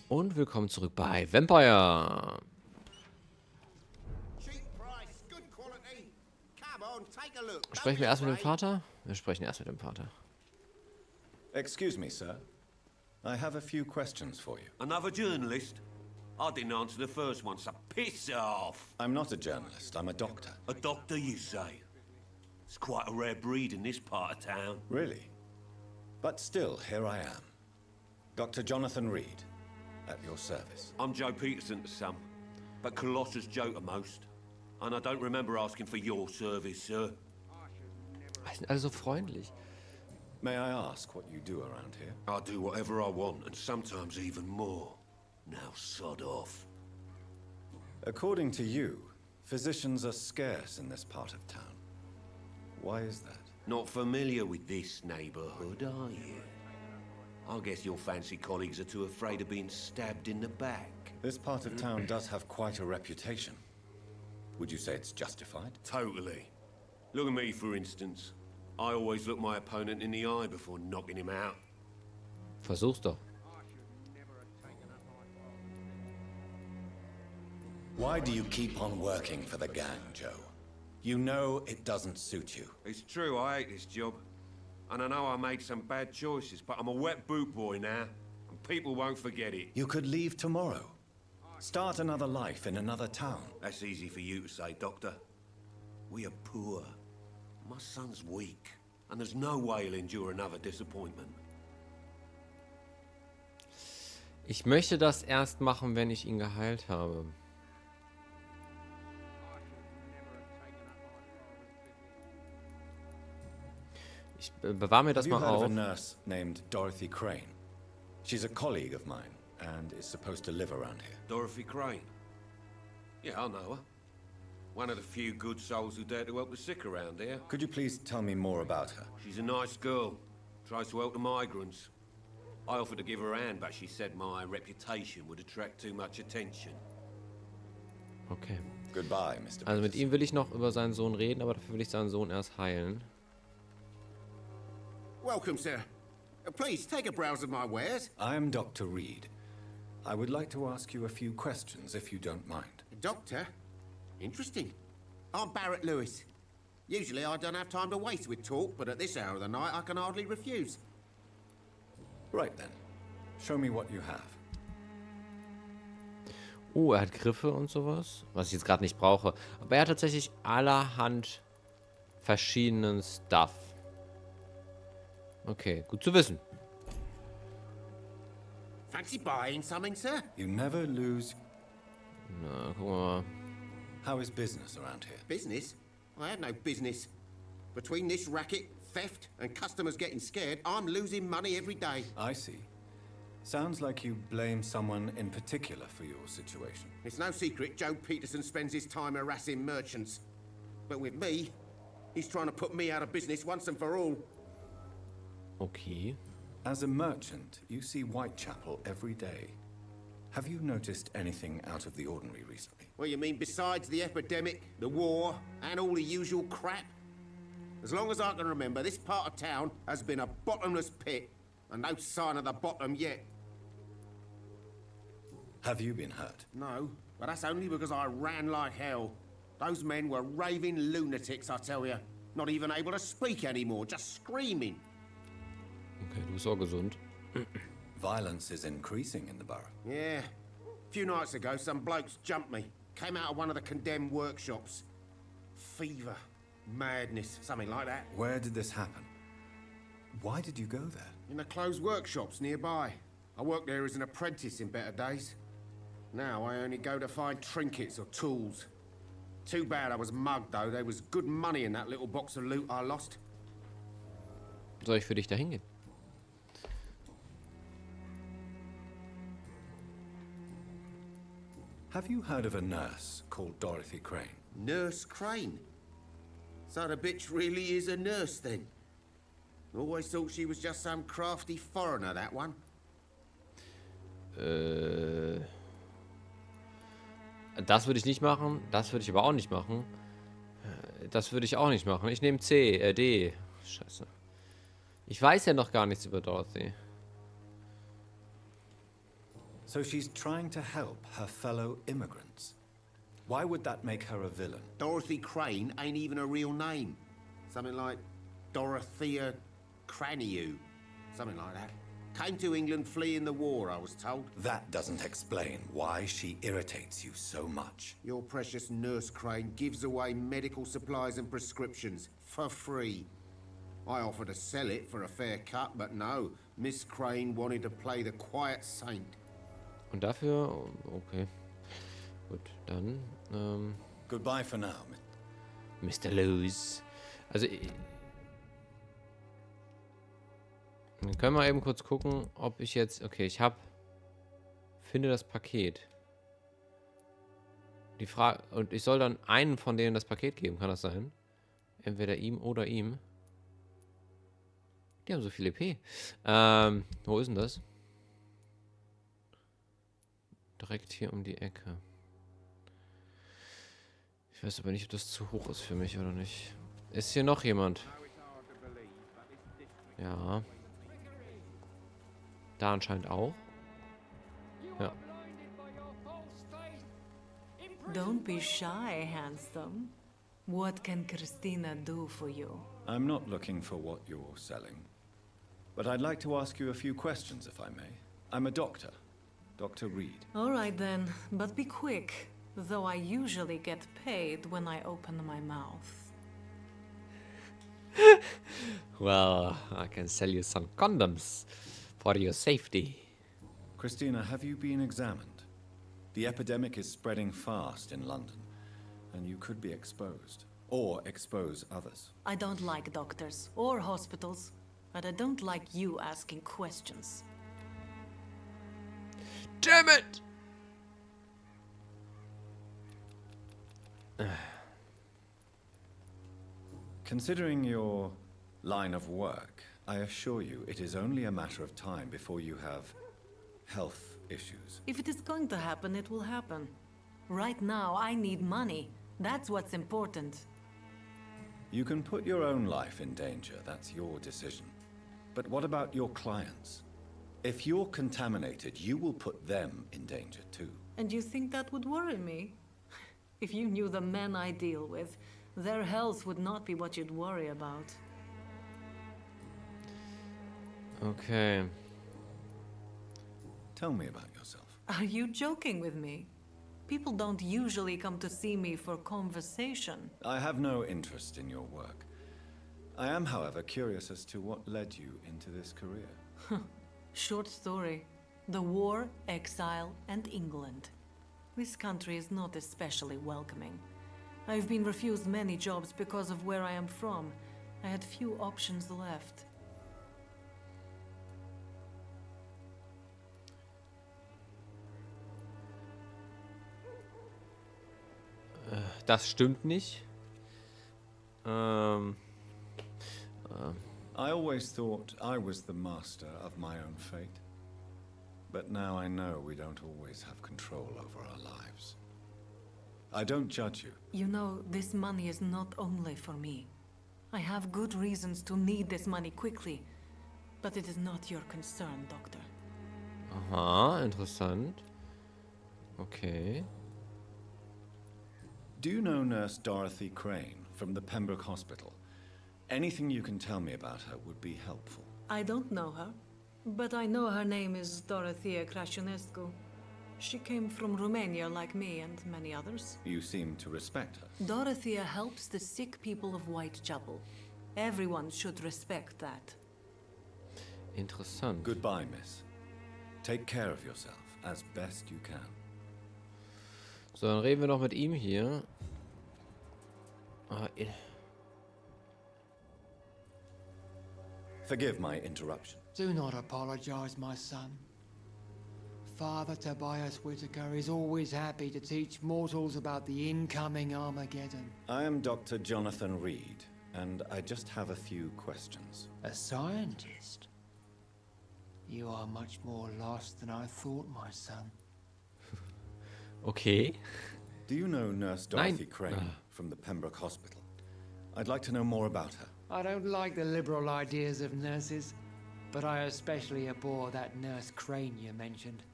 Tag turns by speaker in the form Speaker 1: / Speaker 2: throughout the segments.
Speaker 1: Und willkommen zurück bei Vampyr. Sprechen wir erst mit dem Vater? Wir sprechen erst mit dem Vater.
Speaker 2: Excuse me, sir. I have a few questions for you.
Speaker 3: Another journalist? I didn't answer the first one, so piss off!
Speaker 2: I'm not a journalist, I'm a doctor.
Speaker 3: A doctor, you say? It's quite a rare breed in this part of town.
Speaker 2: Really? But still, here I am. Dr. Jonathan Reed, at your service.
Speaker 3: I'm Joe Peterson to some, but Colossus Joe to most. And I don't remember asking for your service, sir.
Speaker 1: Die sind alle so freundlich.
Speaker 2: May I ask what you do around here?
Speaker 3: I do whatever I want, and sometimes even more. Now sod off.
Speaker 2: According to you, physicians are scarce in this part of town. Why is that?
Speaker 3: Not familiar with this neighborhood, are you? I guess your fancy colleagues are too afraid of being stabbed in the back.
Speaker 2: This part of town does have quite a reputation. Would you say it's justified?
Speaker 3: Totally. Look at me, for instance. I always look my opponent in the eye before knocking him out.
Speaker 1: Versuch's doch.
Speaker 2: Why do you keep on working for the gang, Joe? You know it doesn't suit you.
Speaker 3: It's true, I hate this job. And I know I made some bad choices, but I'm a wet boot boy now, and people won't forget it.
Speaker 2: You could leave tomorrow. Start another life in another town.
Speaker 3: That's easy for you to say, Doctor. We are poor. My son's weak, and there's no way he'll endure another disappointment.
Speaker 1: Ich möchte das erst machen, wenn ich ihn geheilt habe. Ich bewahre mir das mal
Speaker 2: Have you heard
Speaker 1: auf.
Speaker 2: of a nurse named Dorothy Crane? She's a colleague of mine and is supposed to live around here.
Speaker 3: Dorothy Crane? Yeah, I know her. One of the few good souls who dare to help the sick around here.
Speaker 2: Could you please tell me more about her?
Speaker 3: She's a nice girl. Tries to help the migrants. I offered to give her a hand, but she said my reputation would attract too much attention.
Speaker 1: Okay.
Speaker 2: Goodbye, Mr.
Speaker 1: Also mit
Speaker 2: Peters.
Speaker 1: ihm will ich noch über seinen Sohn reden, aber dafür will ich seinen Sohn erst heilen.
Speaker 4: Welcome, sir. Please, take a browse of my wares.
Speaker 2: I am Dr. Reed. I would like to ask you a few questions, if you don't mind.
Speaker 4: Doctor? Interesting. I'm Barrett Lewis. Usually I don't have time to waste with talk, but at this hour of the night I can hardly refuse.
Speaker 2: Right then. Show me what you have.
Speaker 1: Oh, er hat Griffe und sowas, was ich jetzt gerade nicht brauche. Aber er hat tatsächlich allerhand verschiedenen Stuff. Okay, gut zu wissen.
Speaker 4: Fancy buying something, sir?
Speaker 2: You never lose.
Speaker 1: Na, gucken wir mal.
Speaker 2: How is business around here?
Speaker 4: Business? I have no business. Between this racket, theft, and customers getting scared, I'm losing money every day.
Speaker 2: I see. Sounds like you blame someone in particular for your situation.
Speaker 4: It's no secret Joe Peterson spends his time harassing merchants. But with me, he's trying to put me out of business once and for all.
Speaker 1: Okay.
Speaker 2: As a merchant, you see Whitechapel every day. Have you noticed anything out of the ordinary recently?
Speaker 4: Well, you mean besides the epidemic, the war, and all the usual crap? As long as I can remember, this part of town has been a bottomless pit, and no sign of the bottom yet.
Speaker 2: Have you been hurt?
Speaker 4: No, but that's only because I ran like hell. Those men were raving lunatics, I tell you. Not even able to speak anymore, just screaming.
Speaker 1: Okay, du bist auch gesund.
Speaker 2: Violence is increasing in the borough.
Speaker 4: Yeah. A few nights ago, some blokes jumped me. Came out of one of the condemned workshops. Fever, madness, something like that.
Speaker 2: Where did this happen? Why did you go there?
Speaker 4: In the closed workshops nearby. I worked there as an apprentice in better days. Now I only go to find trinkets or tools. Too bad I was mugged, though. There was good money in that little box of loot I lost.
Speaker 1: Soll ich für dich da hingehen?
Speaker 2: Have you heard of a nurse called Dorothy Crane?
Speaker 4: Nurse Crane? So the bitch really is a nurse, then? Always thought she was just some crafty foreigner, that one.
Speaker 1: Das würde ich nicht machen. Das würde ich aber auch nicht machen. Das würde ich auch nicht machen. Ich nehme C, D. Scheiße. Ich weiß ja noch gar nichts über Dorothy.
Speaker 2: So she's trying to help her fellow immigrants. Why would that make her a villain?
Speaker 4: Dorothy Crane ain't even a real name. Something like Dorothea Craniu. Something like that. Came to England fleeing the war, I was told.
Speaker 2: That doesn't explain why she irritates you so much.
Speaker 4: Your precious Nurse Crane gives away medical supplies and prescriptions for free. I offered to sell it for a fair cut, but no. Miss Crane wanted to play the quiet saint.
Speaker 1: Und dafür, okay. Gut, dann,
Speaker 2: Goodbye for now.
Speaker 1: Mr. Lose. Also, wir können mal eben kurz gucken, ob ich jetzt, okay, finde das Paket. Die Frage, und ich soll dann einen von denen das Paket geben, kann das sein? Entweder ihm oder ihm. Die haben so viel EP. Wo ist denn das? Direkt hier um die Ecke. Ich weiß aber nicht, ob das zu hoch ist für mich oder nicht. Ist hier noch jemand? Ja. Da anscheinend auch. Ja.
Speaker 5: Don't be shy, handsome. What can Christina do for you?
Speaker 2: I'm not looking for what you're selling. But I'd like to ask you a few questions, if I may. I'm a doctor. Dr. Reed.
Speaker 5: All right then, but be quick. Though I usually get paid when I open my mouth.
Speaker 1: Well, I can sell you some condoms for your safety.
Speaker 2: Christina, have you been examined? The epidemic is spreading fast in London, and you could be exposed, or expose others.
Speaker 5: I don't like doctors or hospitals, but I don't like you asking questions.
Speaker 1: Damn it!
Speaker 2: Considering your line of work, I assure you it is only a matter of time before you have health issues.
Speaker 5: If it is going to happen, it will happen. Right now, I need money. That's what's important.
Speaker 2: You can put your own life in danger, that's your decision. But what about your clients? If you're contaminated, you will put them in danger too.
Speaker 5: And you think that would worry me? If you knew the men I deal with, their health would not be what you'd worry about.
Speaker 1: Okay.
Speaker 2: Tell me about yourself.
Speaker 5: Are you joking with me? People don't usually come to see me for conversation.
Speaker 2: I have no interest in your work. I am, however, curious as to what led you into this career.
Speaker 5: Short story. The war, exile, and England. This country is not especially welcoming. I've been refused many jobs because of where I am from. I had few options left.
Speaker 1: Das stimmt nicht.
Speaker 2: I always thought I was the master of my own fate. But now I know we don't always have control over our lives. I don't judge you.
Speaker 5: You know, this money is not only for me. I have good reasons to need this money quickly. But it is not your concern, Doctor.
Speaker 1: Aha, interessant. Okay.
Speaker 2: Do you know Nurse Dorothy Crane from the Pembroke Hospital? Anything you can tell me about her would be helpful.
Speaker 5: I don't know her, but I know her name is Dorothea Crăciunescu. She came from Romania like me and many others.
Speaker 2: You seem to respect her.
Speaker 5: Dorothea helps the sick people of Whitechapel. Everyone should respect that.
Speaker 1: Interessant.
Speaker 2: Goodbye, miss. Take care of yourself as best you can.
Speaker 1: So, dann reden wir noch mit ihm hier.
Speaker 2: Forgive my interruption.
Speaker 6: Do not apologize, my son. Father Tobias Whitaker is always happy to teach mortals about the incoming Armageddon.
Speaker 2: I am Dr. Jonathan Reed, and I just have a few questions.
Speaker 6: A scientist? You are much more lost than I thought, my son.
Speaker 1: Okay.
Speaker 2: Do you know Nurse Dorothy Crane from the Pembroke Hospital? I'd like to know more about her.
Speaker 6: I don't like the liberal ideas of nurses, but I especially abhor that Nurse Crane you mentioned.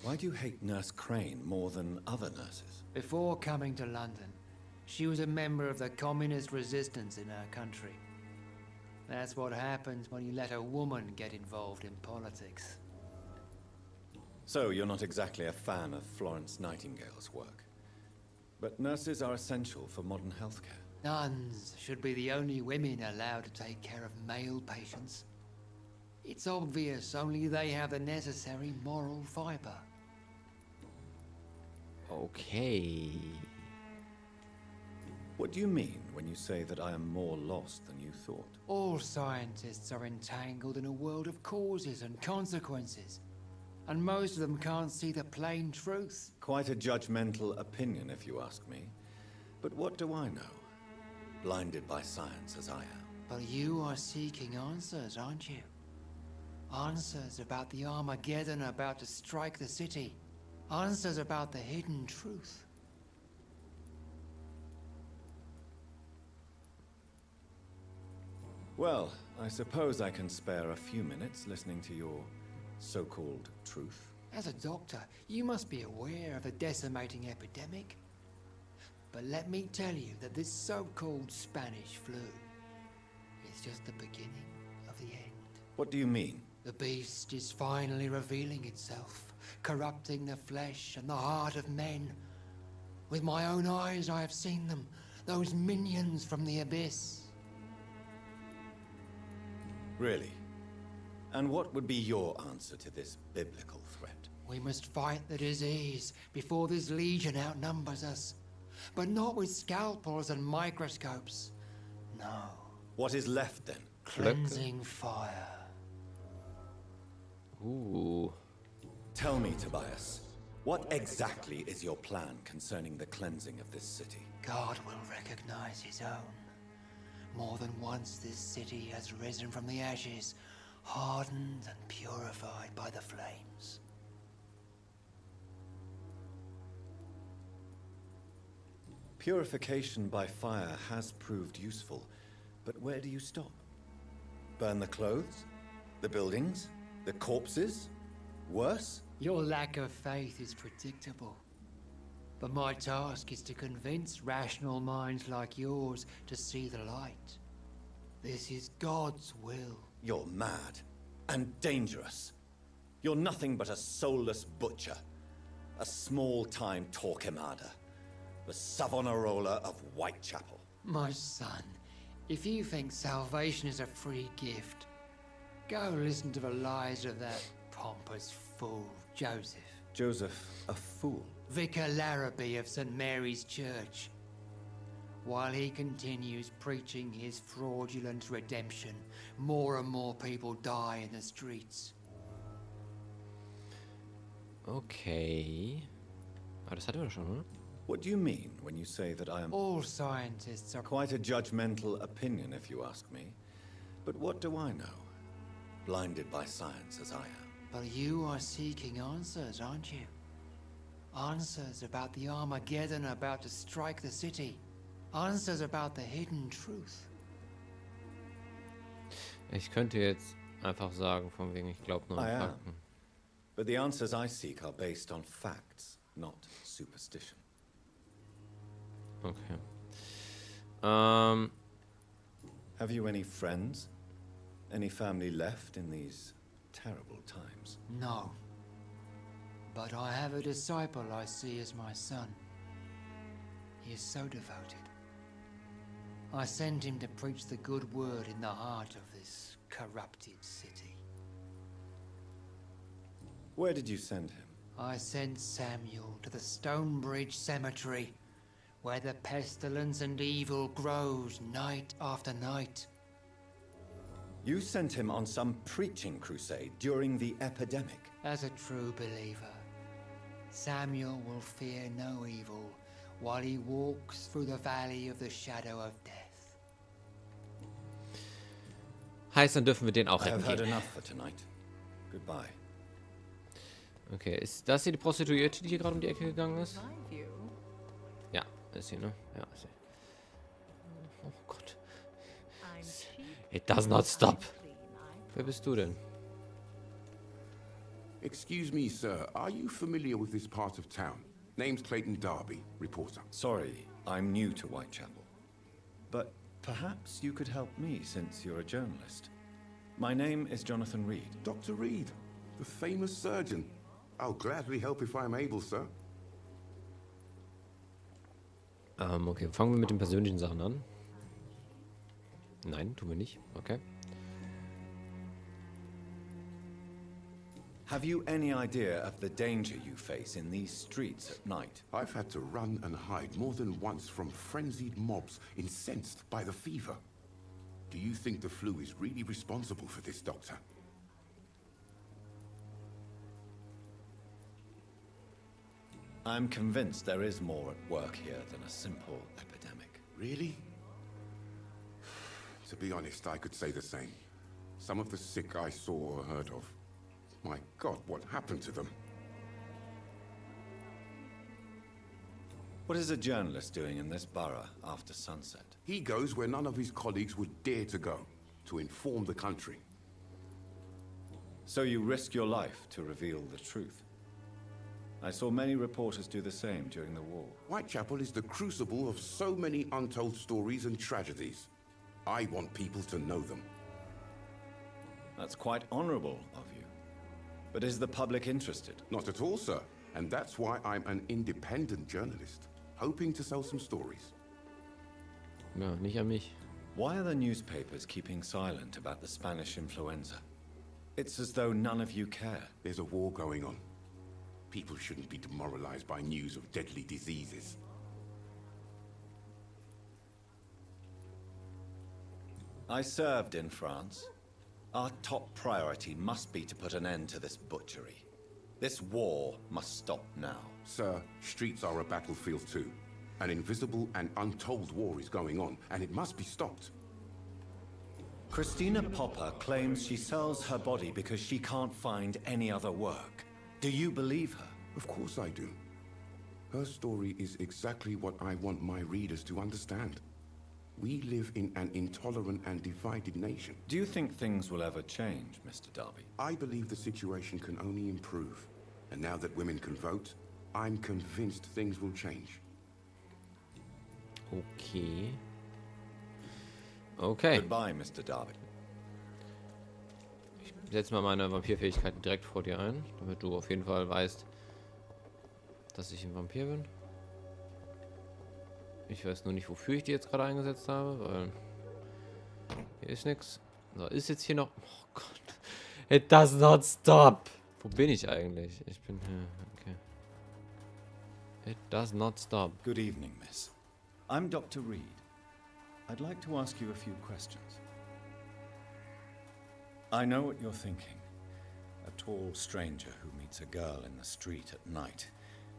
Speaker 2: Why do you hate Nurse Crane more than other nurses?
Speaker 6: Before coming to London, she was a member of the communist resistance in her country. That's what happens when you let a woman get involved in politics.
Speaker 2: So you're not exactly a fan of Florence Nightingale's work. But nurses are essential for modern healthcare.
Speaker 6: Nuns should be the only women allowed to take care of male patients. It's obvious only they have the necessary moral fiber.
Speaker 1: Okay.
Speaker 2: What do you mean when you say that I am more lost than you thought?
Speaker 6: All scientists are entangled in a world of causes and consequences, and most of them can't see the plain truth.
Speaker 2: Quite a judgmental opinion, if you ask me. But what do I know? Blinded by science as I am.
Speaker 6: But you are seeking answers, aren't you? Answers about the Armageddon about to strike the city. Answers about the hidden truth.
Speaker 2: Well, I suppose I can spare a few minutes listening to your so-called truth.
Speaker 6: As a doctor, you must be aware of the decimating epidemic. But let me tell you that this so-called Spanish flu is just the beginning of the end.
Speaker 2: What do you mean?
Speaker 6: The beast is finally revealing itself, corrupting the flesh and the heart of men. With my own eyes I have seen them, those minions from the abyss.
Speaker 2: Really? And what would be your answer to this biblical threat?
Speaker 6: We must fight the disease before this legion outnumbers us. But not with scalpels and microscopes. No.
Speaker 2: What is left then?
Speaker 6: Cleansing fire.
Speaker 1: Ooh.
Speaker 2: Tell me, Tobias, what exactly is your plan concerning the cleansing of this city?
Speaker 6: God will recognize his own. More than once this city has risen from the ashes, hardened and purified by the flames.
Speaker 2: Purification by fire has proved useful, but where do you stop? Burn the clothes? The buildings? The corpses? Worse?
Speaker 6: Your lack of faith is predictable. But my task is to convince rational minds like yours to see the light. This is God's will.
Speaker 2: You're mad and dangerous. You're nothing but a soulless butcher. A small-time Torquemada. The Savonarola of Whitechapel.
Speaker 6: My son, if you think salvation is a free gift, go listen to the lies of that pompous fool, Joseph.
Speaker 2: Joseph, a fool.
Speaker 6: Vicar Larrabee of St. Mary's Church. While he continues preaching his fraudulent redemption, more and more people die in the streets.
Speaker 1: Okay. Aber das hatten wir doch schon, oder?
Speaker 2: What do you mean when you say that I am...
Speaker 6: All scientists are...
Speaker 2: Quite a judgmental opinion, if you ask me. But what do I know? Blinded by science as I am.
Speaker 6: But you are seeking answers, aren't you? Answers about the Armageddon about to strike the city. Answers about the hidden truth.
Speaker 1: Ich könnte jetzt einfach sagen, von wegen, ich glaube nur
Speaker 2: I
Speaker 1: an
Speaker 2: am.
Speaker 1: Fakten.
Speaker 2: But the answers I seek are based on facts, not superstition.
Speaker 1: Okay.
Speaker 2: Have you any friends? Any family left in these terrible times?
Speaker 6: No. But I have a disciple I see as my son. He is so devoted. I send him to preach the good word in the heart of this corrupted city.
Speaker 2: Where did you send him?
Speaker 6: I sent Samuel to the Stonebridge Cemetery, where the pestilence and evil grows night after night.
Speaker 2: You sent him on some preaching crusade during the epidemic.
Speaker 6: As a true believer, Samuel will fear no evil while he walks through the valley of the shadow of death.
Speaker 1: Heißt, dann dürfen wir den auch
Speaker 2: I
Speaker 1: retten
Speaker 2: have had
Speaker 1: gehen.
Speaker 2: enough for tonight. Goodbye.
Speaker 1: Okay, ist das hier die Prostituierte, die hier gerade um die Ecke gegangen ist? Ja, ist sie, ne? Ja, ist sie. Oh Gott. It does not stop. Wer bist du denn?
Speaker 7: Excuse me, sir. Are you familiar with this part of town? Name's Clayton Darby, reporter.
Speaker 2: Sorry, I'm new to Whitechapel. But perhaps you could help me since you're a journalist. My name is Jonathan Reed.
Speaker 7: Dr. Reed, the famous surgeon. I'll gladly help if I'm able, sir.
Speaker 1: Okay, fangen wir mit den persönlichen Sachen an. Nein, tun wir nicht. Okay.
Speaker 2: Have you any idea of the danger you face in these streets at night?
Speaker 7: I've had to run and hide more than once from frenzied mobs incensed by the fever. Do you think the flu is really responsible for this, Doctor?
Speaker 2: I'm convinced there is more at work here than a simple epidemic.
Speaker 7: Really? To be honest, I could say the same. Some of the sick I saw or heard of. My God, what happened to them?
Speaker 2: What is a journalist doing in this borough after sunset?
Speaker 7: He goes where none of his colleagues would dare to go, to inform the country.
Speaker 2: So you risk your life to reveal the truth. I saw many reporters do the same during the war.
Speaker 7: Whitechapel is the crucible of so many untold stories and tragedies. I want people to know them.
Speaker 2: That's quite honorable of you. But is the public interested?
Speaker 7: Not at all, sir. And that's why I'm an independent journalist, hoping to sell some stories.
Speaker 1: Ja, nicht an mich.
Speaker 2: Why are the newspapers keeping silent about the Spanish influenza? It's as though none of you care.
Speaker 7: There's a war going on. People shouldn't be demoralized by news of deadly diseases.
Speaker 2: I served in France. Our top priority must be to put an end to this butchery. This war must stop now.
Speaker 7: Sir, streets are a battlefield too. An invisible and untold war is going on, and it must be stopped.
Speaker 2: Christina Popper claims she sells her body because she can't find any other work. Do you believe her?
Speaker 7: Of course I do. Her story is exactly what I want my readers to understand. We live in an intolerant and divided nation.
Speaker 2: Do you think things will ever change, Mr. Darby?
Speaker 7: I believe the situation can only improve. And now that women can vote, I'm convinced things will change.
Speaker 1: Okay. Okay.
Speaker 2: Goodbye, Mr. Darby.
Speaker 1: Ich setze mal meine Vampirfähigkeiten direkt vor dir ein, damit du auf jeden Fall weißt, dass ich ein Vampir bin. Ich weiß nur nicht, wofür ich die jetzt gerade eingesetzt habe, weil hier ist nichts. So, ist jetzt hier noch... Oh Gott. It does not stop. Wo bin ich eigentlich? Ich bin hier. Okay. It does not stop.
Speaker 2: Good evening, miss. I'm Dr. Reed. I'd like to ask you a few questions. I know what you're thinking. A tall stranger who meets a girl in the street at night.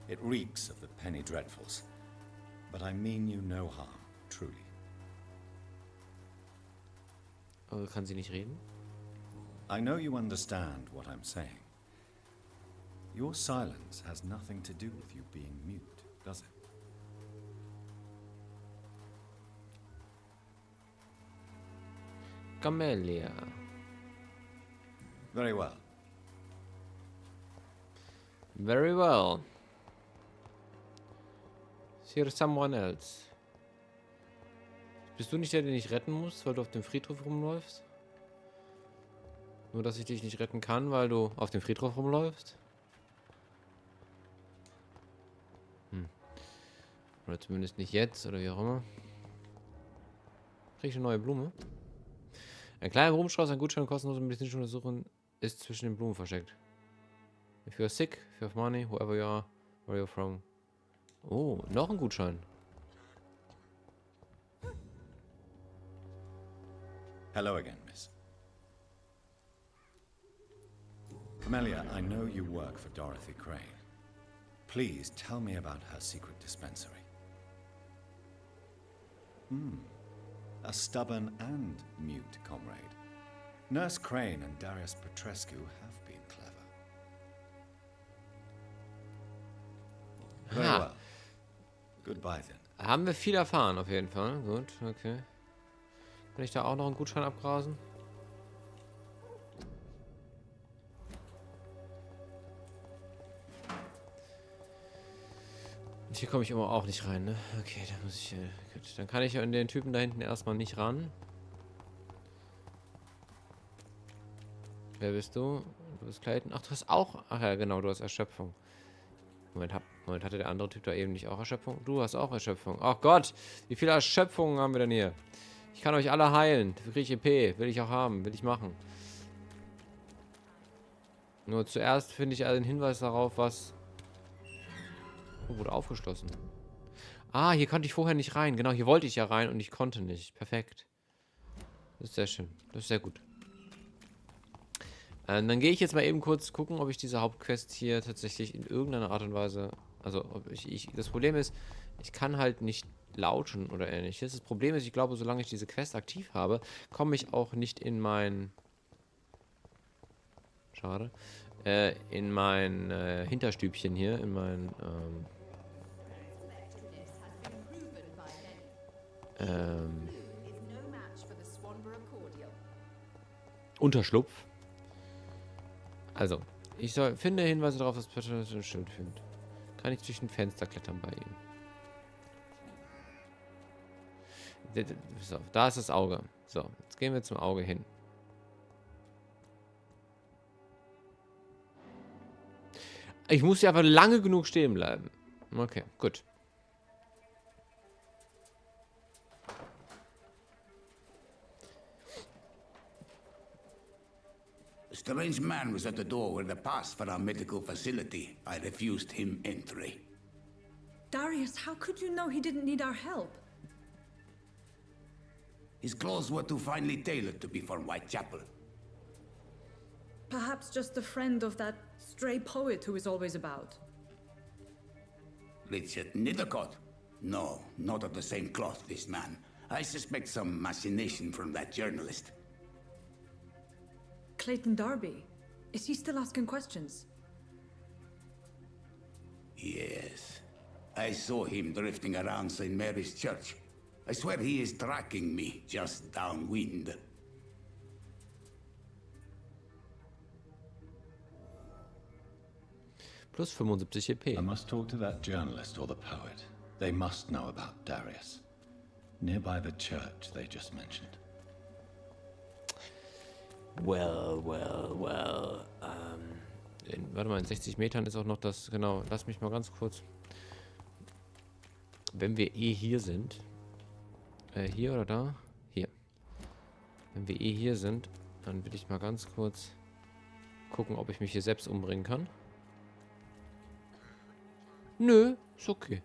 Speaker 2: It reeks of the penny dreadfuls. But I mean you no harm, truly.
Speaker 1: Oh, kann sie nicht reden?
Speaker 2: I know you understand what I'm saying. Your silence has nothing to do with you being mute, does it?
Speaker 1: Camellia.
Speaker 2: Very well.
Speaker 1: Very well. Is here someone else? Bist du nicht der, den ich retten muss, weil du auf dem Friedhof rumläufst? Nur, dass ich dich nicht retten kann, weil du auf dem Friedhof rumläufst? Oder zumindest nicht jetzt, oder wie auch immer. Krieg ich eine neue Blume? Ein kleiner Blumenstrauß, ein Gutschein, kostenlose medizinische Untersuchung ist zwischen den Blumen versteckt. If you're sick, if you have money, whoever you are, where you're from. Oh, noch ein Gutschein.
Speaker 2: Hello again, miss. Camellia, I know you work for Dorothy Crane. Please tell me about her secret dispensary. A stubborn and mute comrade. Nurse Crane and Darius Petrescu have been clever. Very
Speaker 1: Ah.
Speaker 2: well. Goodbye then.
Speaker 1: Haben wir viel erfahren, auf jeden Fall. Gut, okay. Kann ich da auch noch einen Gutschein abgrasen? Hier komme ich immer auch nicht rein, ne? Okay, da muss ich... gut. Dann kann ich an den Typen da hinten erstmal nicht ran. Wer bist du? Du bist Clayton. Ach, du hast auch... Ach ja, genau, du hast Erschöpfung. Moment, hatte der andere Typ da eben nicht auch Erschöpfung? Du hast auch Erschöpfung. Ach Gott, wie viele Erschöpfungen haben wir denn hier? Ich kann euch alle heilen. Dafür kriege ich EP. Will ich auch haben. Will ich machen. Nur zuerst finde ich einen Hinweis darauf, was... Oh, wurde aufgeschlossen. Ah, hier konnte ich vorher nicht rein. Genau, hier wollte ich ja rein und ich konnte nicht. Perfekt. Das ist sehr schön. Das ist sehr gut. Dann gehe ich jetzt mal eben kurz gucken, ob ich diese Hauptquest hier tatsächlich in irgendeiner Art und Weise... Also, ob das Problem ist, ich kann halt nicht lautschen oder ähnliches. Das Problem ist, ich glaube, solange ich diese Quest aktiv habe, komme ich auch nicht in mein... Schade. In mein Hinterstübchen hier, in mein... Unterschlupf. Also, finde Hinweise darauf, dass Patrick ein Schild findet. Kann ich durch ein Fenster klettern bei ihm. So, da ist das Auge. So, jetzt gehen wir zum Auge hin. Ich muss ja aber lange genug stehen bleiben. Okay, gut.
Speaker 8: A strange man was at the door with a pass for our medical facility. I refused him entry.
Speaker 9: Darius, how could you know he didn't need our help?
Speaker 8: His clothes were too finely tailored to be from Whitechapel.
Speaker 9: Perhaps just a friend of that stray poet who is always about.
Speaker 8: Richard Nithercott? No, not of the same cloth, this man. I suspect some machination from that journalist.
Speaker 9: Clayton Darby. Is he still asking questions?
Speaker 8: Yes. I saw him drifting around St. Mary's Church. I swear he is tracking me just downwind.
Speaker 1: Plus 75 EP.
Speaker 2: I must talk to that journalist or the poet. They must know about Darius. Nearby the church they just mentioned.
Speaker 1: Well. Warte mal, in 60 Metern ist auch noch das... Genau, lass mich mal ganz kurz... Wenn wir hier sind... hier oder da? Hier. Wenn wir hier sind, dann will ich mal ganz kurz gucken, ob ich mich hier selbst umbringen kann. Nö, ist okay.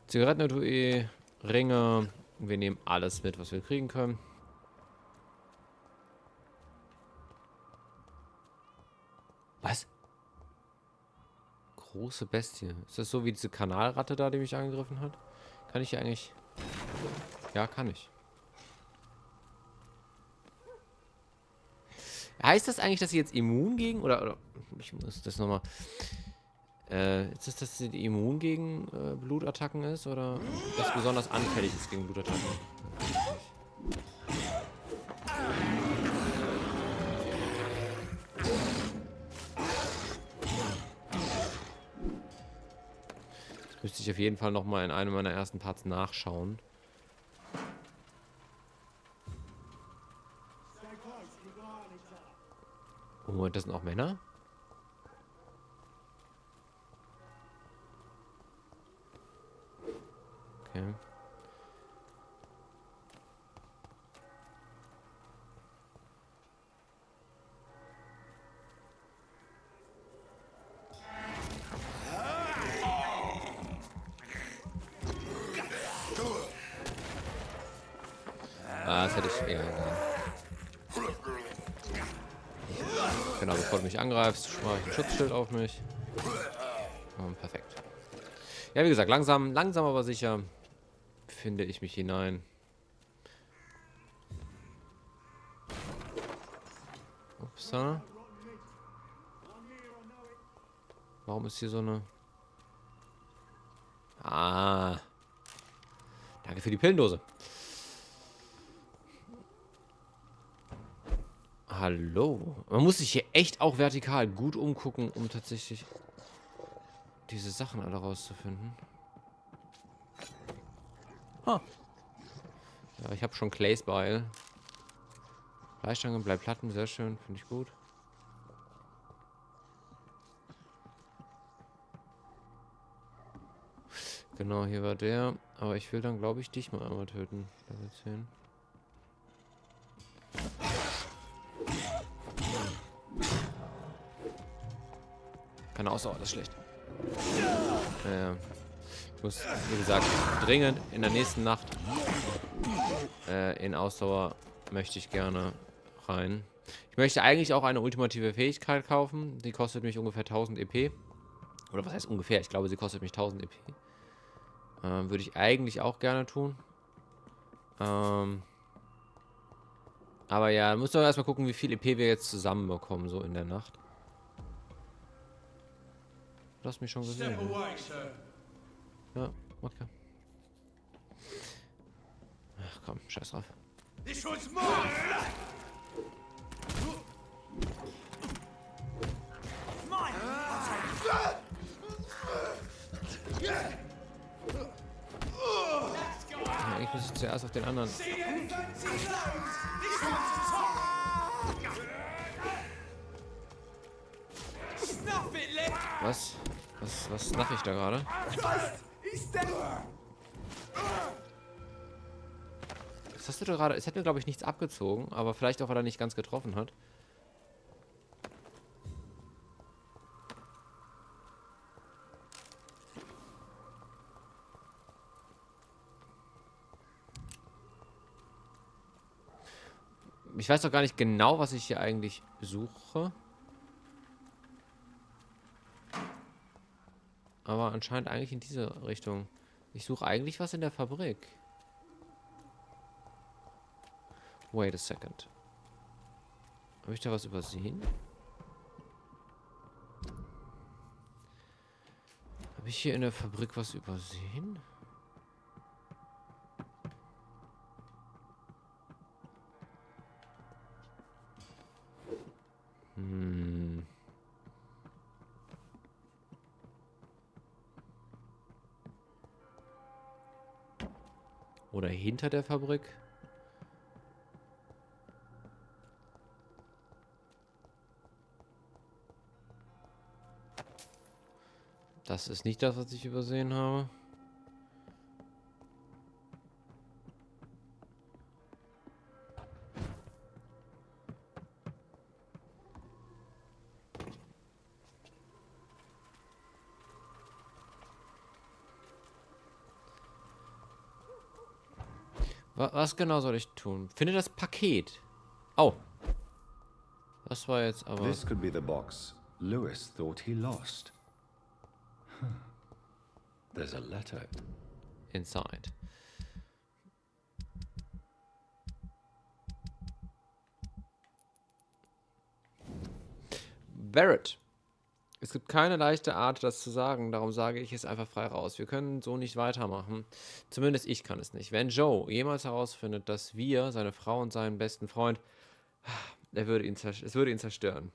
Speaker 1: Zigarettenetui, Ringe. Wir nehmen alles mit, was wir kriegen können. Was? Große Bestie. Ist das so wie diese Kanalratte da, die mich angegriffen hat? Kann ich hier eigentlich... Ja, kann ich. Heißt das eigentlich, dass sie jetzt immun gegen... Oder ich muss das nochmal... ist es, dass sie immun gegen Blutattacken ist? Oder dass besonders anfällig ist gegen Blutattacken? Das müsste ich auf jeden Fall nochmal in einem meiner ersten Parts nachschauen. Oh, das sind auch Männer? Okay. Ah, das hätte ich eher. Genau, bevor du mich angreifst, mache ich ein Schutzschild auf mich. Perfekt. Ja, wie gesagt, langsam aber sicher finde ich mich hinein. Upsa. Warum ist hier so eine... Ah. Danke für die Pillendose. Hallo. Man muss sich hier echt auch vertikal gut umgucken, um tatsächlich diese Sachen alle rauszufinden. Ja, ich habe schon Clays Beil. Fleischstangen, Bleiplatten, sehr schön, finde ich gut. Genau, hier war der. Aber ich will dann, glaube ich, dich mal einmal töten. Level 10. Keine Ausdauer, das ist schlecht. Ich muss, wie gesagt, dringend in der nächsten Nacht in Ausdauer möchte ich gerne rein. Ich möchte eigentlich auch eine ultimative Fähigkeit kaufen. Die kostet mich ungefähr 1000 EP. Oder was heißt ungefähr? Ich glaube, sie kostet mich 1000 EP. Würde ich eigentlich auch gerne tun. Aber ja, müssen wir erstmal gucken, wie viel EP wir jetzt zusammenbekommen, so in der Nacht. Du hast mich schon gesehen. Ja, okay. Ach komm, scheiß drauf. Ja, ich muss zuerst auf den anderen. Was snuff ich da gerade? Was hast du da gerade? Es hat mir, glaube ich, nichts abgezogen, aber vielleicht auch, weil er nicht ganz getroffen hat. Ich weiß doch gar nicht genau, was ich hier eigentlich suche. Aber anscheinend eigentlich in diese Richtung. Ich suche eigentlich was in der Fabrik. Wait a second. Habe ich da was übersehen? Habe ich hier in der Fabrik was übersehen? Oder hinter der Fabrik? Das ist nicht das, was ich übersehen habe. Was genau soll ich tun? Finde das Paket. Oh. Das war jetzt aber...
Speaker 2: This could be the box Lewis thought he lost. There's a letter
Speaker 1: inside. Barrett. Es gibt keine leichte Art, das zu sagen, darum sage ich es einfach frei raus. Wir können so nicht weitermachen. Zumindest ich kann es nicht. Wenn Joe jemals herausfindet, dass wir, seine Frau und seinen besten Freund, es würde ihn zerstören.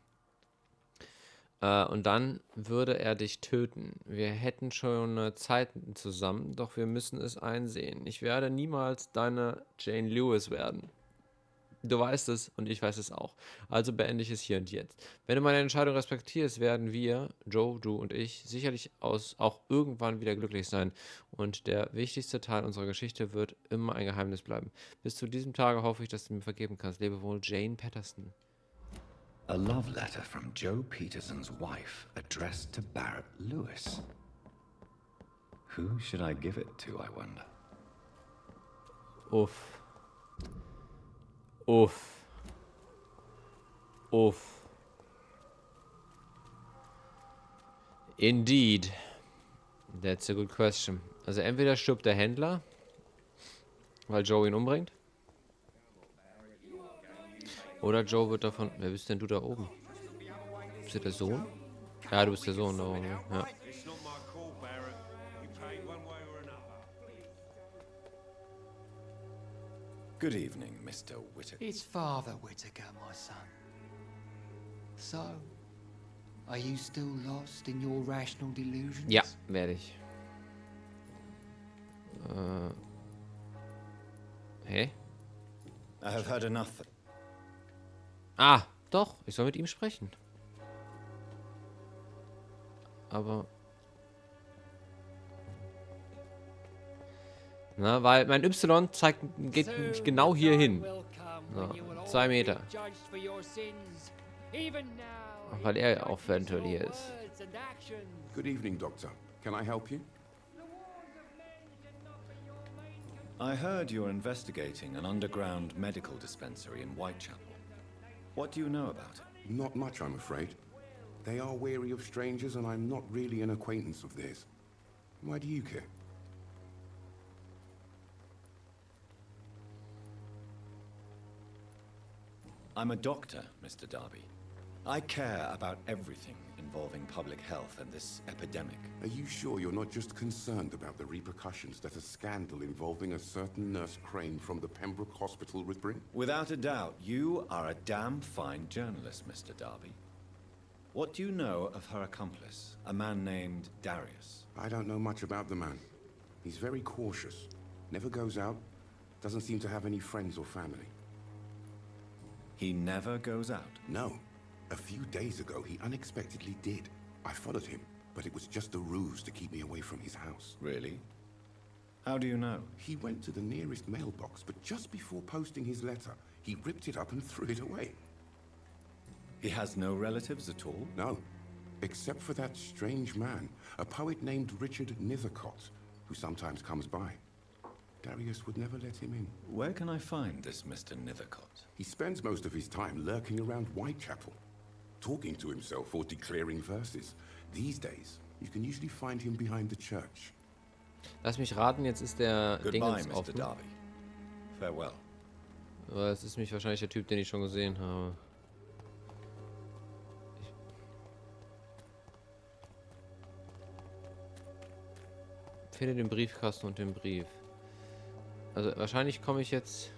Speaker 1: Und dann würde er dich töten. Wir hätten schon Zeiten zusammen, doch wir müssen es einsehen. Ich werde niemals deine Jane Lewis werden. Du weißt es und ich weiß es auch. Also beende ich es hier und jetzt. Wenn du meine Entscheidung respektierst, werden wir, Joe, du und ich, sicherlich auch irgendwann wieder glücklich sein. Und der wichtigste Teil unserer Geschichte wird immer ein Geheimnis bleiben. Bis zu diesem Tage hoffe ich, dass du mir vergeben kannst. Lebe wohl, Jane Patterson.
Speaker 2: A love letter from Joe Peterson's wife addressed to Barrett Lewis. Who should I give it to, I wonder?
Speaker 1: Uff. Uff. Uff. Indeed. That's a good question. Also entweder stirbt der Händler, weil Joe ihn umbringt. Oder Joe wird davon... Wer bist denn du da oben? Bist du der Sohn? Ja, du bist der Sohn da oben. Ja.
Speaker 3: It's not my call, Baron. You pay one way or another.
Speaker 2: Good evening, Mr. Whittaker.
Speaker 6: It's Father Whittaker, my son. So, are you still lost in your rational delusions?
Speaker 1: Ja, werde ich. Hä?
Speaker 2: I have heard enough.
Speaker 1: Ah, doch, ich soll mit ihm sprechen. Aber... Na, weil mein Y geht nicht genau hier hin. So, 2 Meter. Weil er auch eventuell hier ist.
Speaker 7: Good evening, Doctor. Can I help you?
Speaker 2: I heard you're investigating an underground medical dispensary in Whitechapel. What do you know about it?
Speaker 7: Not much, I'm afraid. They are wary of strangers, and I'm not really an acquaintance of theirs. Why do you care?
Speaker 2: I'm a doctor, Mr. Darby. I care about everything involving public health and this epidemic.
Speaker 7: Are you sure you're not just concerned about the repercussions that a scandal involving a certain Nurse Crane from the Pembroke Hospital would bring?
Speaker 2: Without a doubt, you are a damn fine journalist, Mr. Darby. What do you know of her accomplice, a man named Darius?
Speaker 7: I don't know much about the man. He's very cautious. Never goes out. Doesn't seem to have any friends or family.
Speaker 2: He never goes out?
Speaker 7: No. A few days ago, he unexpectedly did. I followed him, but it was just a ruse to keep me away from his house.
Speaker 2: Really? How do you know?
Speaker 7: He went to the nearest mailbox, but just before posting his letter, he ripped it up and threw it away.
Speaker 2: He has no relatives at all?
Speaker 7: No, except for that strange man, a poet named Richard Nethercott, who sometimes comes by. Darius would never let him in.
Speaker 2: Where can I find this Mr. Nethercott?
Speaker 7: He spends most of his time lurking around Whitechapel, talking to himself or declaring verses. These days, you can usually find him behind the church.
Speaker 1: Lass mich raten, jetzt ist der
Speaker 2: Goodbye,
Speaker 1: Dingens
Speaker 2: Mr.
Speaker 1: offen.
Speaker 2: Darby. Farewell.
Speaker 1: Aber es ist mich wahrscheinlich der Typ, den ich schon gesehen habe. Ich finde den Briefkasten und den Brief. Also wahrscheinlich komme ich jetzt...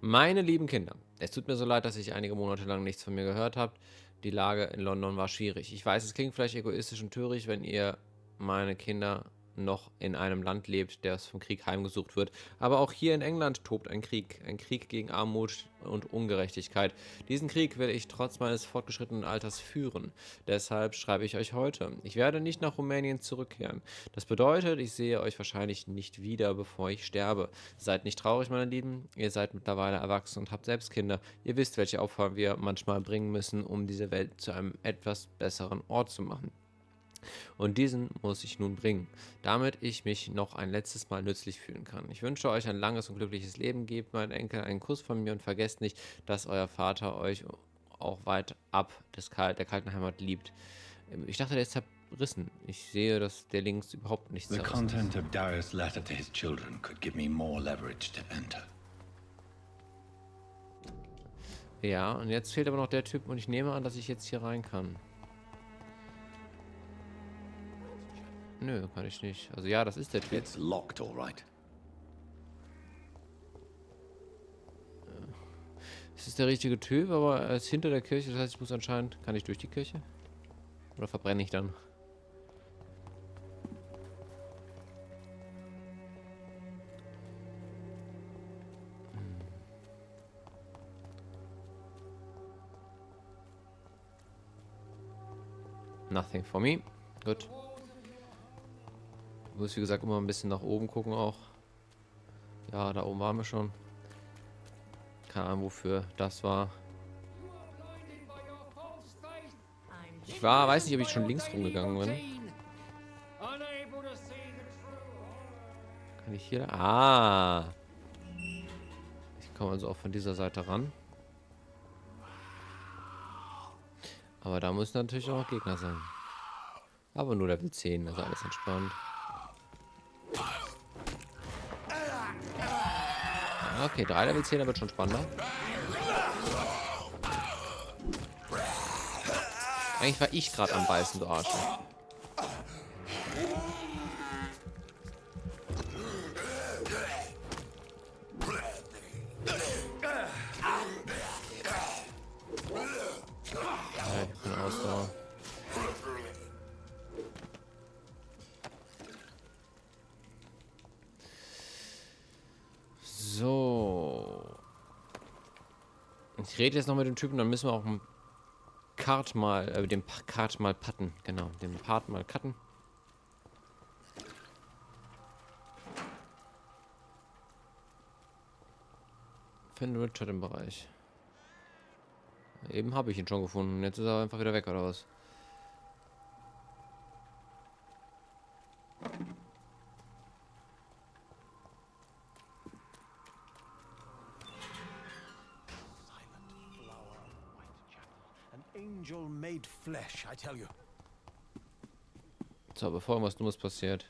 Speaker 1: Meine lieben Kinder, es tut mir so leid, dass ich einige Monate lang nichts von mir gehört habt. Die Lage in London war schwierig. Ich weiß, es klingt vielleicht egoistisch und töricht, wenn ihr meine Kinder noch in einem Land lebt, das vom Krieg heimgesucht wird. Aber auch hier in England tobt ein Krieg gegen Armut und Ungerechtigkeit. Diesen Krieg will ich trotz meines fortgeschrittenen Alters führen. Deshalb schreibe ich euch heute. Ich werde nicht nach Rumänien zurückkehren. Das bedeutet, ich sehe euch wahrscheinlich nicht wieder, bevor ich sterbe. Seid nicht traurig, meine Lieben. Ihr seid mittlerweile erwachsen und habt selbst Kinder. Ihr wisst, welche Opfer wir manchmal bringen müssen, um diese Welt zu einem etwas besseren Ort zu machen. Und diesen muss ich nun bringen, damit ich mich noch ein letztes Mal nützlich fühlen kann. Ich wünsche euch ein langes und glückliches Leben, gebt meinen Enkel einen Kuss von mir und vergesst nicht, dass euer Vater euch auch weit ab der kalten Heimat liebt. Ich dachte, der ist zerrissen. Ich sehe, dass der links überhaupt nichts
Speaker 2: The
Speaker 1: zerrissen ist.
Speaker 2: content of Darius' letter to his children could give me more leverage to enter.
Speaker 1: Ja, und jetzt fehlt aber noch der Typ und ich nehme an, dass ich jetzt hier rein kann. Nö, kann ich nicht. Also ja, das ist der Typ.
Speaker 2: It's locked, all right.
Speaker 1: Es ist der richtige Typ, aber er ist hinter der Kirche. Das heißt, ich muss anscheinend... Kann ich durch die Kirche? Oder verbrenne ich dann? Nothing for me. Gut. Ich muss, wie gesagt, immer ein bisschen nach oben gucken auch. Ja, da oben waren wir schon. Keine Ahnung, wofür das war. Ich weiß nicht, ob ich schon links rumgegangen bin. Kann ich hier... Ah! Ich komme also auch von dieser Seite ran. Aber da müssen natürlich auch Gegner sein. Aber nur Level 10, also alles entspannt. Okay, 3 Level 10, wird schon spannender. Eigentlich war ich gerade am Beißen, du Arsch. Hey, keine Ausdauer. So. Ich rede jetzt noch mit dem Typen, dann müssen wir auch den Part mal cutten. Genau, den Part mal cutten. Finde Richard im Bereich. Eben habe ich ihn schon gefunden. Jetzt ist er einfach wieder weg, oder was?
Speaker 10: Angel made flesh, I tell you.
Speaker 1: So, bevor irgendwas Dummes passiert.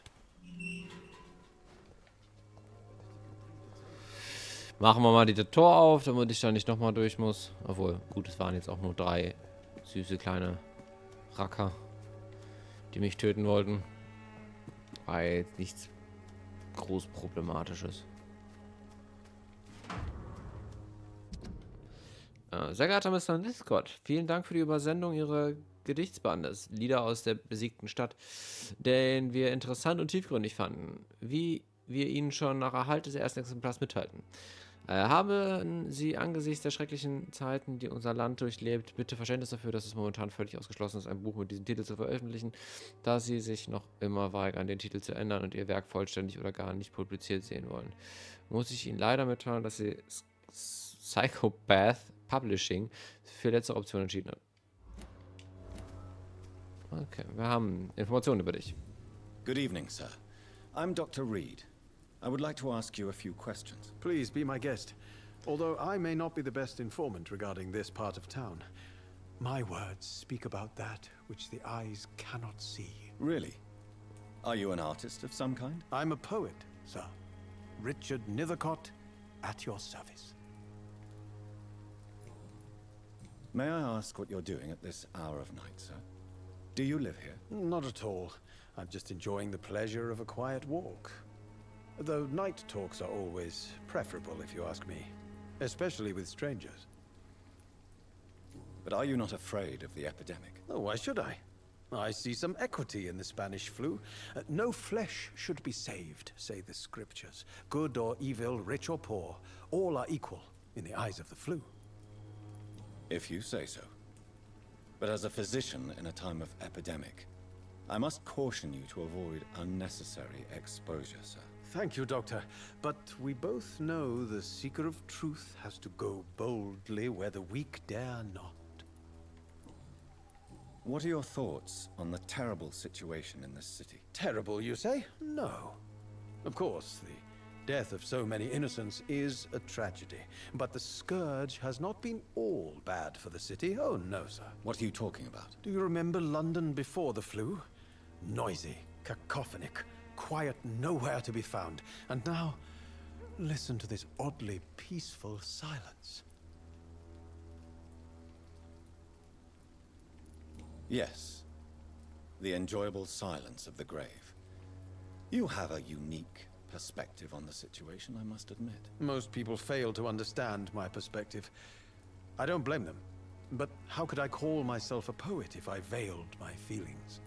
Speaker 1: Machen wir mal die Tor auf, damit ich da nicht nochmal durch muss. Obwohl, gut, es waren jetzt auch nur 3 süße kleine Racker, die mich töten wollten. War jetzt nichts groß Problematisches. Sehr geehrter Mr. Discord, vielen Dank für die Übersendung Ihrer Gedichtsbandes, Lieder aus der besiegten Stadt, den wir interessant und tiefgründig fanden, wie wir Ihnen schon nach Erhalt des ersten Exemplars mitteilten. Haben Sie angesichts der schrecklichen Zeiten, die unser Land durchlebt, bitte Verständnis dafür, dass es momentan völlig ausgeschlossen ist, ein Buch mit diesem Titel zu veröffentlichen, da Sie sich noch immer weigern, den Titel zu ändern und Ihr Werk vollständig oder gar nicht publiziert sehen wollen. Muss ich Ihnen leider mitteilen, dass Sie Psychopath Publishing für letzte Option entschieden hat. Okay, wir haben Informationen über dich.
Speaker 2: Good evening, sir. I'm Dr. Reed. I would like to ask you a few questions.
Speaker 10: Please be my guest. Although I may not be the best informant regarding this part of town, my words speak about that which the eyes cannot see.
Speaker 2: Really? Are you an artist of some kind?
Speaker 10: I'm a poet, sir. Richard Nethercott, at your service.
Speaker 2: May I ask what you're doing at this hour of night, sir? Do you live here?
Speaker 10: Not at all. I'm just enjoying the pleasure of a quiet walk. Though night talks are always preferable, if you ask me. Especially with strangers.
Speaker 2: But are you not afraid of the epidemic?
Speaker 10: Oh, why should I? I see some equity in the Spanish flu. No flesh should be saved, say the scriptures. Good or evil, rich or poor, all are equal in the eyes of the flu.
Speaker 2: If you say so. But as a physician in a time of epidemic, I must caution you to avoid unnecessary exposure, sir.
Speaker 10: Thank you, Doctor. But we both know the seeker of truth has to go boldly where the weak dare not.
Speaker 2: What are your thoughts on the terrible situation in this city?
Speaker 10: Terrible, you say? No. Of course, the death of so many innocents is a tragedy. But the scourge has not been all bad for the city. Oh, no, sir.
Speaker 2: What are you talking about?
Speaker 10: Do you remember London before the flu? Noisy, cacophonic, quiet nowhere to be found. And now, listen to this oddly peaceful silence.
Speaker 2: Yes. The enjoyable silence of the grave. You have a unique perspective on the situation, I must admit.
Speaker 10: Most people fail to understand my perspective. I don't blame them. But how could I call myself a poet if I veiled my feelings?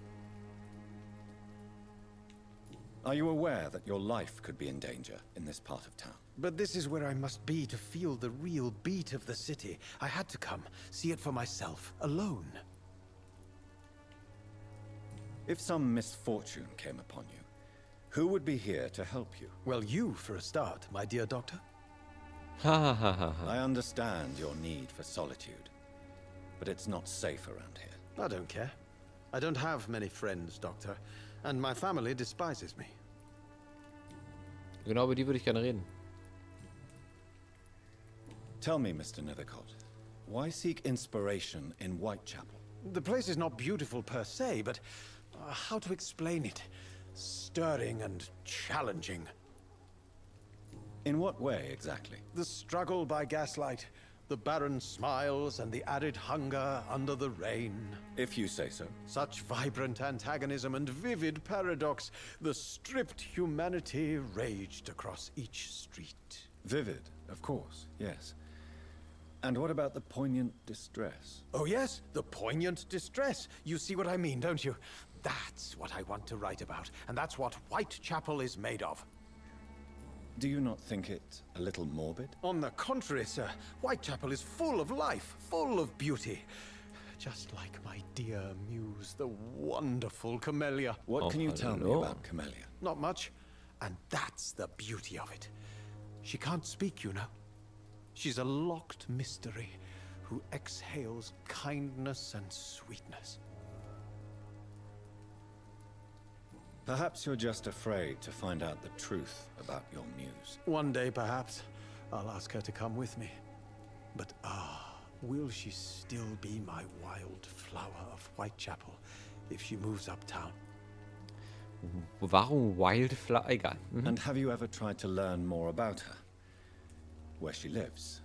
Speaker 2: Are you aware that your life could be in danger in this part of town?
Speaker 10: But this is where I must be to feel the real beat of the city. I had to come, see it for myself, alone.
Speaker 2: If some misfortune came upon you, who would be here to help you?
Speaker 10: Well, you for a start, my dear doctor.
Speaker 1: Ha ha ha ha.
Speaker 2: I understand your need for solitude, but it's not safe around here.
Speaker 10: I don't care. I don't have many friends, Doctor, and my family despises me.
Speaker 1: Genau über die würde ich gerne reden.
Speaker 2: Tell me, Mr. Nethercott, why seek inspiration in Whitechapel?
Speaker 10: The place is not beautiful per se, but how to explain it? Stirring and challenging.
Speaker 2: In what way, exactly?
Speaker 10: The struggle by gaslight, the barren smiles and the added hunger under the rain.
Speaker 2: If you say so.
Speaker 10: Such vibrant antagonism and vivid paradox. The stripped humanity raged across each street.
Speaker 2: Vivid, of course, yes. And what about the poignant distress?
Speaker 10: Oh yes, the poignant distress. You see what I mean, don't you? That's what I want to write about, and that's what Whitechapel is made of.
Speaker 2: Do you not think it a little morbid?
Speaker 10: On the contrary, sir, Whitechapel is full of life, full of beauty. Just like my dear muse, the wonderful Camellia.
Speaker 2: What can you tell me about Camellia?
Speaker 10: Not much, and that's the beauty of it. She can't speak, you know. She's a locked mystery who exhales kindness and sweetness.
Speaker 2: Perhaps you're just afraid to find out the truth about your muse.
Speaker 10: One day, perhaps, I'll ask her to come with me. But will she still be my wild flower of Whitechapel if she moves uptown?
Speaker 1: Warum Wildflower? Egal. Mhm.
Speaker 2: And have you ever tried to learn more about her? Where she lives,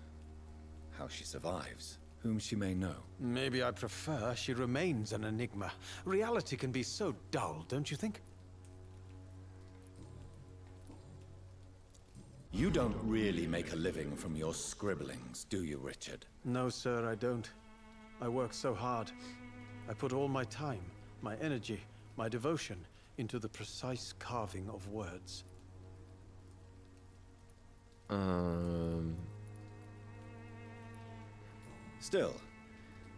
Speaker 2: how she survives, whom she may know?
Speaker 10: Maybe I prefer she remains an enigma. Reality can be so dull, don't you think?
Speaker 2: You don't really make a living from your scribblings, do you, Richard?
Speaker 10: No, sir, I don't. I work so hard. I put all my time, my energy, my devotion into the precise carving of words.
Speaker 2: Still,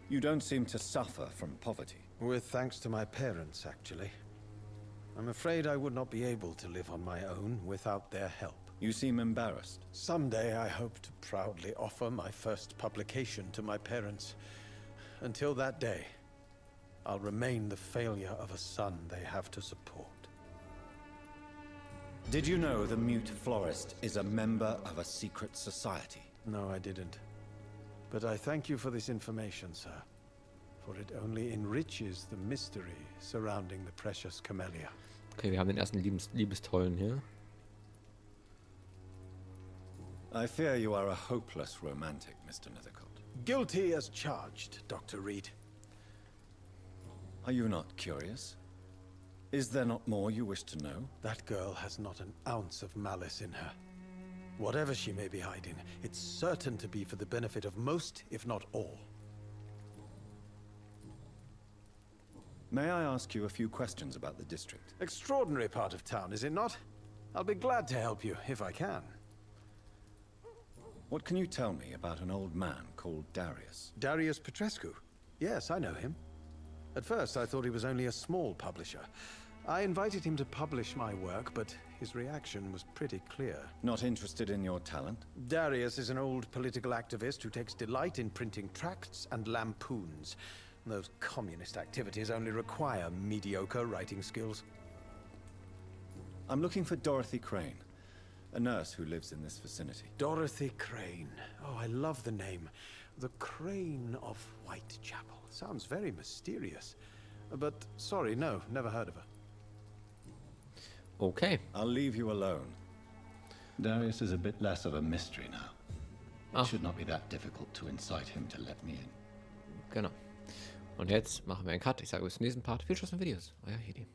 Speaker 2: you don't seem to suffer from poverty.
Speaker 10: With thanks to my parents, actually. I'm afraid I would not be able to live on my own without their help.
Speaker 2: You seem embarrassed.
Speaker 10: Someday I hope to proudly offer my first publication to my parents. Until that day, I'll remain the failure of a son they have to support.
Speaker 2: Did you know the Mute Florist is a member of a secret society?
Speaker 10: No, I didn't. But I thank you for this information, sir. For it only enriches the mystery surrounding the precious Camellia.
Speaker 1: Okay, wir haben den ersten Liebestollen hier.
Speaker 2: I fear you are a hopeless romantic, Mr. Nethercourt.
Speaker 10: Guilty as charged, Dr. Reed.
Speaker 2: Are you not curious? Is there not more you wish to know?
Speaker 10: That girl has not an ounce of malice in her. Whatever she may be hiding, it's certain to be for the benefit of most, if not all.
Speaker 2: May I ask you a few questions about the district?
Speaker 10: Extraordinary part of town, is it not? I'll be glad to help you, if I can.
Speaker 2: What can you tell me about an old man called Darius?
Speaker 10: Darius Petrescu? Yes, I know him. At first, I thought he was only a small publisher. I invited him to publish my work, but his reaction was pretty clear.
Speaker 2: Not interested in your talent?
Speaker 10: Darius is an old political activist who takes delight in printing tracts and lampoons. Those communist activities only require mediocre writing skills.
Speaker 2: I'm looking for Dorothy Crane, a nurse who lives in this vicinity.
Speaker 10: Dorothy Crane. Oh, I love the name. The Crane of Whitechapel. Sounds very mysterious. But, sorry, no, never heard of her.
Speaker 1: Okay.
Speaker 2: I'll leave you alone.
Speaker 11: Darius is a bit less of a mystery now. It
Speaker 1: Ah.
Speaker 11: should not be that difficult to incite him to let me in.
Speaker 1: Genau. Und jetzt machen wir einen Cut. Ich sage bis zum nächsten Part. Viel Spaß mit Videos. Euer Hedi.